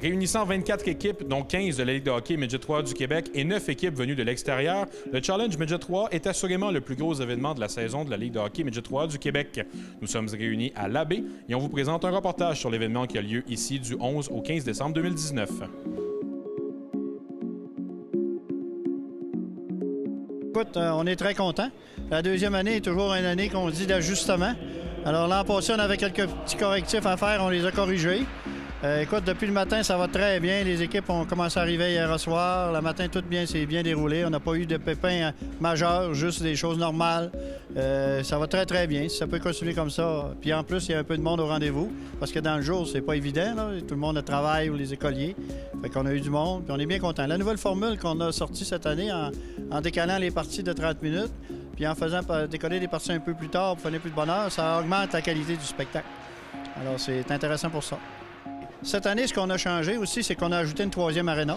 Réunissant 24 équipes, dont 15 de la Ligue de hockey Midget 3 du Québec et 9 équipes venues de l'extérieur, le Challenge Midget 3 est assurément le plus gros événement de la saison de la Ligue de hockey Midget 3 du Québec. Nous sommes réunis à l'Abbé et on vous présente un reportage sur l'événement qui a lieu ici du 11 au 15 décembre 2019. Écoute, on est très contents. La deuxième année est toujours une année qu'on dit d'ajustement. Alors l'an passé, on avait quelques petits correctifs à faire, on les a corrigés. Écoute, depuis le matin, ça va très bien. Les équipes ont commencé à arriver hier soir. Le matin, tout bien, c'est bien déroulé. On n'a pas eu de pépins majeurs, juste des choses normales. Ça va très, très bien. Si ça peut continuer comme ça. Puis en plus, il y a un peu de monde au rendez-vous. Parce que dans le jour, c'est pas évident, là. Tout le monde travaille ou les écoliers. Fait qu'on a eu du monde, puis on est bien content. La nouvelle formule qu'on a sortie cette année, en décalant les parties de 30 minutes, puis en faisant décoller les parties un peu plus tard pour faire plus de bonheur, ça augmente la qualité du spectacle. Alors, c'est intéressant pour ça. Cette année, ce qu'on a changé aussi, c'est qu'on a ajouté une troisième aréna.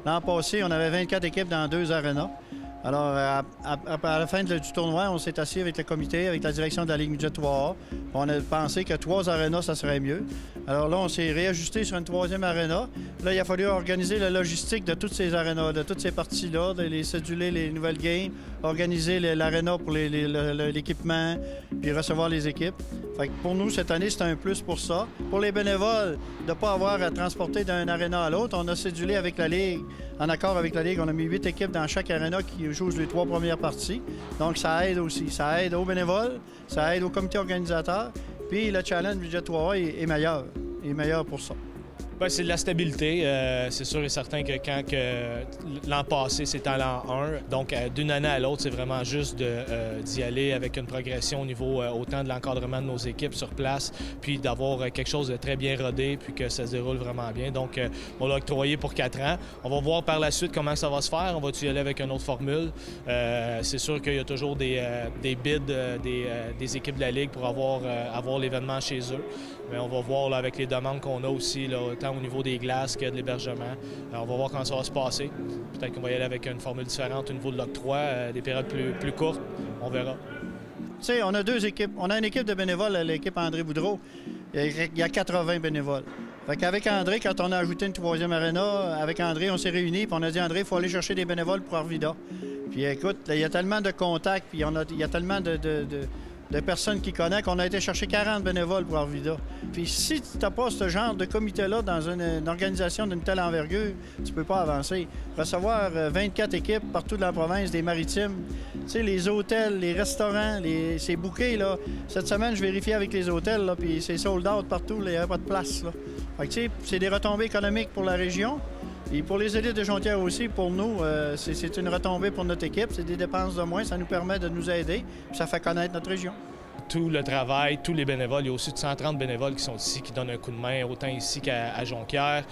L'an passé, on avait 24 équipes dans 2 arénas. Alors, à la fin du tournoi, on s'est assis avec le comité, avec la direction de la Ligue Midget 3A. On a pensé que 3 arénas, ça serait mieux. Alors là, on s'est réajusté sur une troisième aréna. Là, il a fallu organiser la logistique de toutes ces arénas, de toutes ces parties-là, de les céduler les nouvelles games, organiser l'aréna pour l'équipement, puis recevoir les équipes. Fait que pour nous, cette année, c'est un plus pour ça. Pour les bénévoles, de ne pas avoir à transporter d'un aréna à l'autre, on a cédulé avec la Ligue. En accord avec la Ligue, on a mis 8 équipes dans chaque aréna qui jouent les 3 premières parties. Donc, ça aide aussi. Ça aide aux bénévoles, ça aide au comité organisateur. Puis, le challenge Midget 3A est meilleur. Il est meilleur pour ça. Bien, c'est de la stabilité. C'est sûr et certain que quand l'an passé, c'était en l'an 1, donc d'une année à l'autre, c'est vraiment juste d'y aller avec une progression au niveau autant de l'encadrement de nos équipes sur place, puis d'avoir quelque chose de très bien rodé, puis que ça se déroule vraiment bien. Donc, on l'a octroyé pour 4 ans. On va voir par la suite comment ça va se faire. On va y aller avec une autre formule. C'est sûr qu'il y a toujours des bids des équipes de la Ligue pour avoir l'événement chez eux. Mais on va voir là, avec les demandes qu'on a aussi, là, autant au niveau des glaces que de l'hébergement. On va voir comment ça va se passer. Peut-être qu'on va y aller avec une formule différente au niveau de l'octroi, des périodes plus courtes. On verra. Tu sais, on a 2 équipes. On a une équipe de bénévoles, l'équipe André Boudreau. Il y a 80 bénévoles. Fait qu'avec André, quand on a ajouté une troisième aréna, avec André, on s'est réunis et on a dit, André, il faut aller chercher des bénévoles pour Arvida. Puis écoute, il y a tellement de contacts, puis il y a tellement de personnes qui connaissent qu'on a été chercher 40 bénévoles pour Arvida. Puis si tu n'as pas ce genre de comité-là dans une organisation d'une telle envergure, tu peux pas avancer. Recevoir 24 équipes partout de la province, des maritimes, tu sais, les hôtels, les restaurants, c'est booké, là. Cette semaine, je vérifiais avec les hôtels, là, puis c'est sold out partout, il n'y avait pas de place, là. Fait que, tu sais, c'est des retombées économiques pour la région. Et pour les élites de Jonquière aussi, pour nous, c'est une retombée pour notre équipe. C'est des dépenses de moins. Ça nous permet de nous aider. Puis ça fait connaître notre région. Tout le travail, tous les bénévoles, il y a aussi de 130 bénévoles qui sont ici, qui donnent un coup de main, autant ici qu'à Jonquière.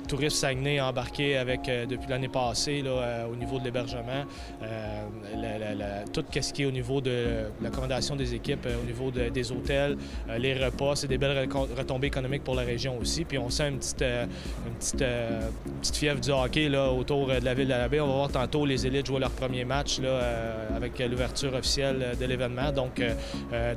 Tourisme Saguenay embarqué depuis l'année passée là, au niveau de l'hébergement. Tout ce qui est au niveau de l'accommodation des équipes, au niveau des hôtels, les repas, c'est des belles retombées économiques pour la région aussi. Puis on sent une petite fièvre du hockey là, autour de la ville de l'Abbé. On va voir tantôt les élites jouer leur premier match là, avec l'ouverture officielle de l'événement. Donc,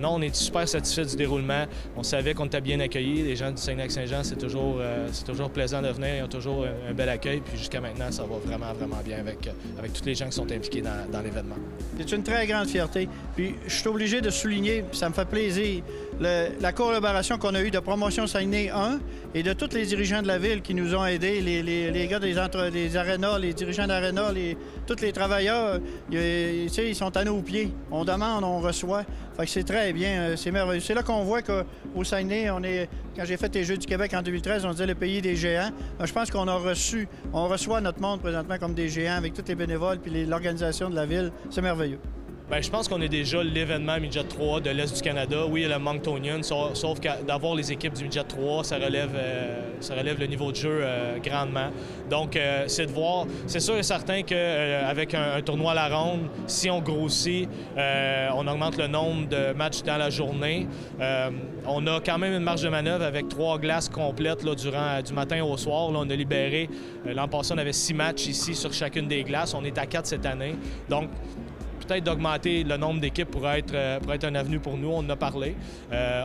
non, on est super satisfait du déroulement. On savait qu'on était bien accueillis. Les gens du Saguenay-Lac-Saint-Jean, c'est toujours plaisant de venir. Ils ont toujours un bel accueil. Puis jusqu'à maintenant, ça va vraiment, vraiment bien avec tous les gens qui sont impliqués dans l'événement. C'est une très grande fierté. Puis je suis obligé de souligner, puis ça me fait plaisir, la collaboration qu'on a eue de Promotion Saguenay 1 et de tous les dirigeants de la ville qui nous ont aidés, les gars des arénas, les dirigeants d'arénas, tous les travailleurs, ils sont à nos pieds. On demande, on reçoit. Fait que c'est très bien, c'est merveilleux. C'est là qu'on voit qu'au Saguenay, quand j'ai fait les Jeux du Québec en 2013, on disait le pays des géants. Je pense qu'on on reçoit notre monde présentement comme des géants avec tous les bénévoles puis l'organisation de la ville. C'est merveilleux. Bien, je pense qu'on est déjà l'événement Midget 3 de l'Est du Canada. Oui, il y a le Monctonian, sauf que d'avoir les équipes du Midget 3, ça relève le niveau de jeu grandement. Donc, c'est de voir. C'est sûr et certain qu'avec un tournoi à la ronde, si on grossit, on augmente le nombre de matchs dans la journée. On a quand même une marge de manœuvre avec 3 glaces complètes là, du matin au soir. Là, on a libéré. L'an passé, on avait 6 matchs ici sur chacune des glaces. On est à 4 cette année. Donc, peut-être d'augmenter le nombre d'équipes pourrait être un avenue pour nous. On en a parlé.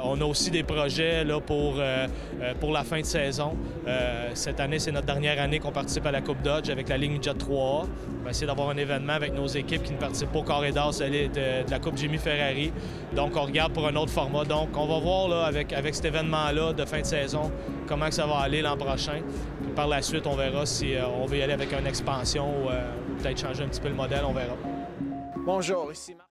On a aussi des projets là, pour la fin de saison. Cette année, c'est notre dernière année qu'on participe à la Coupe Dodge avec la Ligue Midget 3A. On va essayer d'avoir un événement avec nos équipes qui ne participent pas au carré d'as de la Coupe Jimmy Ferrari. Donc, on regarde pour un autre format. Donc, on va voir là, avec cet événement-là de fin de saison comment que ça va aller l'an prochain. Puis par la suite, on verra si on veut y aller avec une expansion ou peut-être changer un petit peu le modèle. On verra. Bonjour, ici Marc.